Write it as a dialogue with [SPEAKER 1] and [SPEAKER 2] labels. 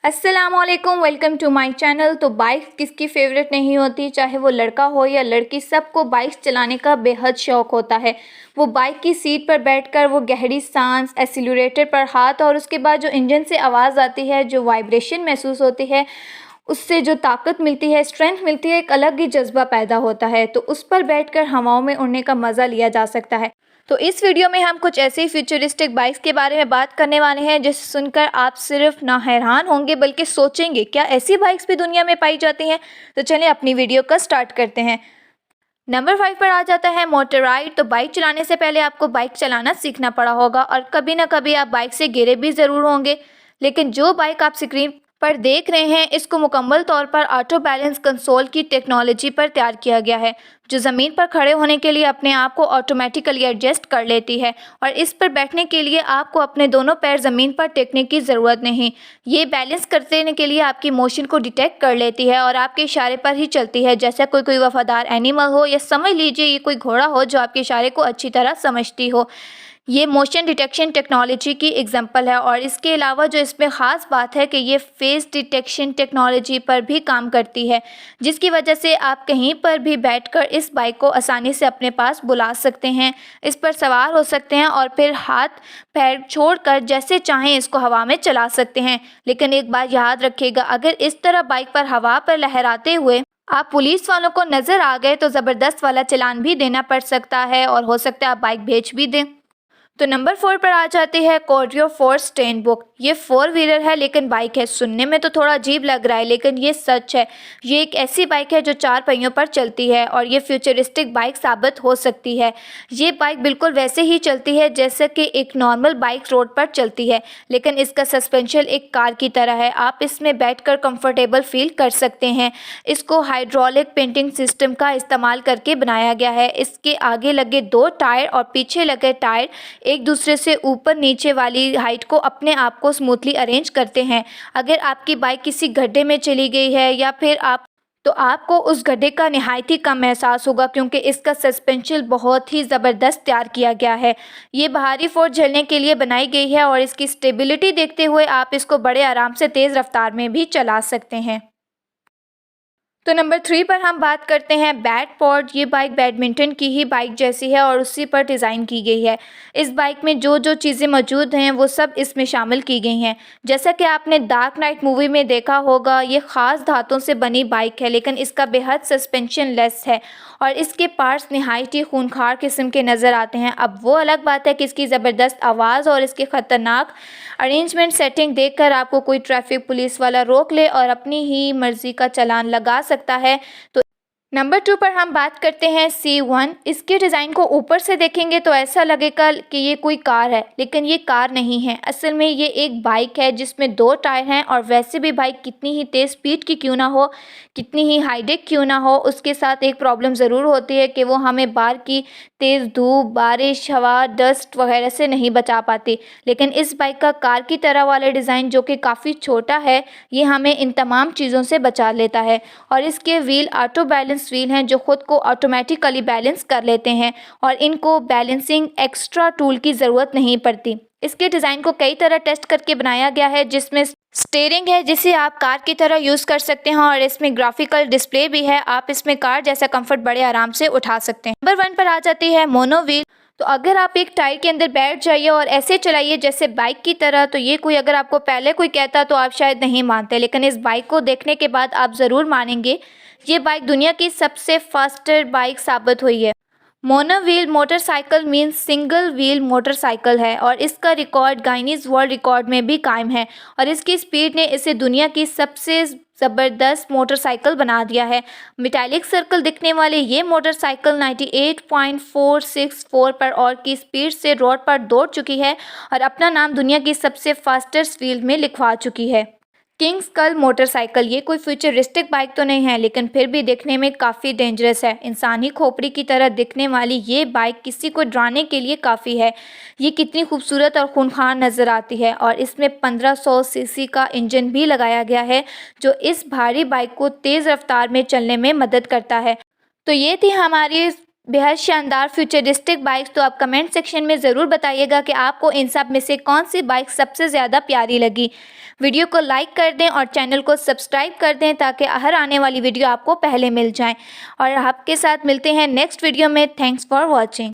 [SPEAKER 1] अस्सलामुअलैकुम, welcome to my channel. तो bike किसकी फेवरेट नहीं होती, चाहे वो लड़का हो या लड़की, सबको बाइक चलाने का बेहद शौक होता है। वो बाइक की सीट पर बैठकर वो गहरी सांस, एक्सीलरेटर पर हाथ और उसके बाद जो इंजन से आवाज़ आती है, जो वाइब्रेशन महसूस होती है, उससे जो ताकत मिलती है, स्ट्रेंथ मिलती है, एक अलग ही जज्बा पैदा होता है। तो उस पर बैठकर हवाओं में उड़ने का मज़ा लिया जा सकता है। तो इस वीडियो में हम कुछ ऐसे ही फ्यूचरिस्टिक बाइक्स के बारे में बात करने वाले हैं जिसे सुनकर आप सिर्फ ना हैरान होंगे बल्कि सोचेंगे, क्या ऐसी बाइक्स भी दुनिया में पाई जाती हैं। तो चलिए अपनी वीडियो का स्टार्ट करते हैं। नंबर 5 पर आ जाता है मोटर राइड। तो बाइक चलाने से पहले आपको बाइक चलाना सीखना पड़ा होगा और कभी ना कभी आप बाइक से गिरे भी ज़रूर होंगे। लेकिन जो बाइक आप स्क्रीन पर देख रहे हैं, इसको मुकम्मल तौर पर ऑटो बैलेंस कंसोल की टेक्नोलॉजी पर तैयार किया गया है, जो ज़मीन पर खड़े होने के लिए अपने आप को ऑटोमेटिकली एडजस्ट कर लेती है। और इस पर बैठने के लिए आपको अपने दोनों पैर ज़मीन पर टेकने की ज़रूरत नहीं। ये बैलेंस करने के लिए आपकी मोशन को डिटेक्ट कर लेती है और आपके इशारे पर ही चलती है, जैसा कोई वफादार एनिमल हो, या समझ लीजिए ये कोई घोड़ा हो जो आपके इशारे को अच्छी तरह समझती हो। ये मोशन डिटेक्शन टेक्नोलॉजी की एग्जांपल है। और इसके अलावा जो इसमें ख़ास बात है कि ये फेस डिटेक्शन टेक्नोलॉजी पर भी काम करती है, जिसकी वजह से आप कहीं पर भी बैठकर इस बाइक को आसानी से अपने पास बुला सकते हैं, इस पर सवार हो सकते हैं और फिर हाथ पैर छोड़कर जैसे चाहें इसको हवा में चला सकते हैं। लेकिन एक बात याद रखिएगा, अगर इस तरह बाइक पर हवा पर लहराते हुए आप पुलिस वालों को नज़र आ गए तो ज़बरदस्त वाला चालान भी देना पड़ सकता है और हो सकता है आप बाइक बेच भी दें। तो नंबर 4 पर आ जाती है कोरियो फोर्स स्टेनबुक। ये 4 व्हीलर है लेकिन बाइक है। सुनने में तो थोड़ा अजीब लग रहा है लेकिन ये सच है। ये एक ऐसी बाइक है जो 4 पहियों पर चलती है और ये फ्यूचरिस्टिक बाइक साबित हो सकती है। ये बाइक बिल्कुल वैसे ही चलती है जैसे कि एक नॉर्मल बाइक रोड पर चलती है, लेकिन इसका सस्पेंशन एक कार की तरह है। आप इसमें बैठकर कंफर्टेबल फील कर सकते हैं। इसको हाइड्रोलिक पेंटिंग सिस्टम का इस्तेमाल करके बनाया गया है। इसके आगे लगे 2 टायर और पीछे लगे टायर एक दूसरे से ऊपर नीचे वाली हाइट को अपने आप को स्मूथली अरेंज करते हैं। अगर आपकी बाइक किसी गड्ढे में चली गई है या फिर आपको उस गड्ढे का निहायत ही कम एहसास होगा, क्योंकि इसका सस्पेंशन बहुत ही ज़बरदस्त तैयार किया गया है। ये बाहरी फोर्स झेलने के लिए बनाई गई है और इसकी स्टेबिलिटी देखते हुए आप इसको बड़े आराम से तेज़ रफ्तार में भी चला सकते हैं। तो नंबर 3 पर हम बात करते हैं बैटपोर्ट। ये बाइक बैडमिंटन की ही बाइक जैसी है और उसी पर डिज़ाइन की गई है। इस बाइक में जो जो चीज़ें मौजूद हैं वो सब इसमें शामिल की गई हैं। जैसा कि आपने डार्क नाइट मूवी में देखा होगा, ये ख़ास धातुओं से बनी बाइक है लेकिन इसका बेहद सस्पेंशन लेस है और इसके पार्ट्स नहायत ही खूंखार किस्म के नज़र आते हैं। अब वो अलग बात है कि इसकी ज़बरदस्त आवाज़ और इसके ख़तरनाक अरेंजमेंट सेटिंग देखकर आपको कोई ट्रैफिक पुलिस वाला रोक ले और अपनी ही मर्ज़ी का चालान लगा सकता है। तो नंबर 2 पर हम बात करते हैं C1। इसके डिज़ाइन को ऊपर से देखेंगे तो ऐसा लगेगा कि ये कोई कार है, लेकिन ये कार नहीं है। असल में ये एक बाइक है जिसमें 2 टायर हैं। और वैसे भी बाइक कितनी ही तेज़ स्पीड की क्यों ना हो, कितनी ही हाईटेक क्यों ना हो, उसके साथ एक प्रॉब्लम ज़रूर होती है कि वो हमें बाहर की तेज़ धूप, बारिश, हवा, डस्ट वगैरह से नहीं बचा पाती। लेकिन इस बाइक का कार की तरह वाला डिज़ाइन, जो कि काफ़ी छोटा है, ये हमें इन तमाम चीज़ों से बचा लेता है। और इसके व्हील ऑटो बैलेंस व्हील हैं जो खुद को ऑटोमेटिकली बैलेंस कर लेते हैं और इनको बैलेंसिंग एक्स्ट्रा टूल की ज़रूरत नहीं पड़ती। इसके डिज़ाइन को कई तरह टेस्ट करके बनाया गया है, जिसमें स्टीयरिंग है जिसे आप कार की तरह यूज़ कर सकते हैं और इसमें ग्राफिकल डिस्प्ले भी है। आप इसमें कार जैसा कंफर्ट बड़े आराम से उठा सकते हैं। नंबर 1 पर आ जाती है मोनो व्हील। तो अगर आप एक टायर के अंदर बैठ जाइए और ऐसे चलाइए जैसे बाइक की तरह, तो ये कोई अगर आपको पहले कोई कहता तो आप शायद नहीं मानते, लेकिन इस बाइक को देखने के बाद आप ज़रूर मानेंगे। ये बाइक दुनिया की सबसे फास्टर बाइक साबित हुई है। Mono wheel motorcycle means single wheel motorcycle है और इसका रिकॉर्ड गिनीज वर्ल्ड रिकॉर्ड में भी कायम है और इसकी स्पीड ने इसे दुनिया की सबसे ज़बरदस्त मोटरसाइकिल बना दिया है। मेटालिक सर्कल दिखने वाले ये मोटरसाइकिल 98.464 पर और की स्पीड से रोड पर दौड़ चुकी है और अपना नाम दुनिया की सबसे फास्टेस्ट फील्ड में लिखवा चुकी है। किंग्स स्कल मोटरसाइकिल, ये कोई फ्यूचरिस्टिक बाइक तो नहीं है लेकिन फिर भी देखने में काफ़ी डेंजरस है। इंसानी खोपड़ी की तरह दिखने वाली ये बाइक किसी को डराने के लिए काफ़ी है। ये कितनी खूबसूरत और खूंखार नज़र आती है और इसमें 1500 सीसी का इंजन भी लगाया गया है जो इस भारी बाइक को तेज़ रफ्तार में चलने में मदद करता है। तो ये थी हमारी बेहद शानदार फ्यूचरिस्टिक बाइक्स। तो आप कमेंट सेक्शन में ज़रूर बताइएगा कि आपको इन सब में से कौन सी बाइक सबसे ज़्यादा प्यारी लगी। वीडियो को लाइक कर दें और चैनल को सब्सक्राइब कर दें ताकि हर आने वाली वीडियो आपको पहले मिल जाए। और आपके साथ मिलते हैं नेक्स्ट वीडियो में। Thanks for watching.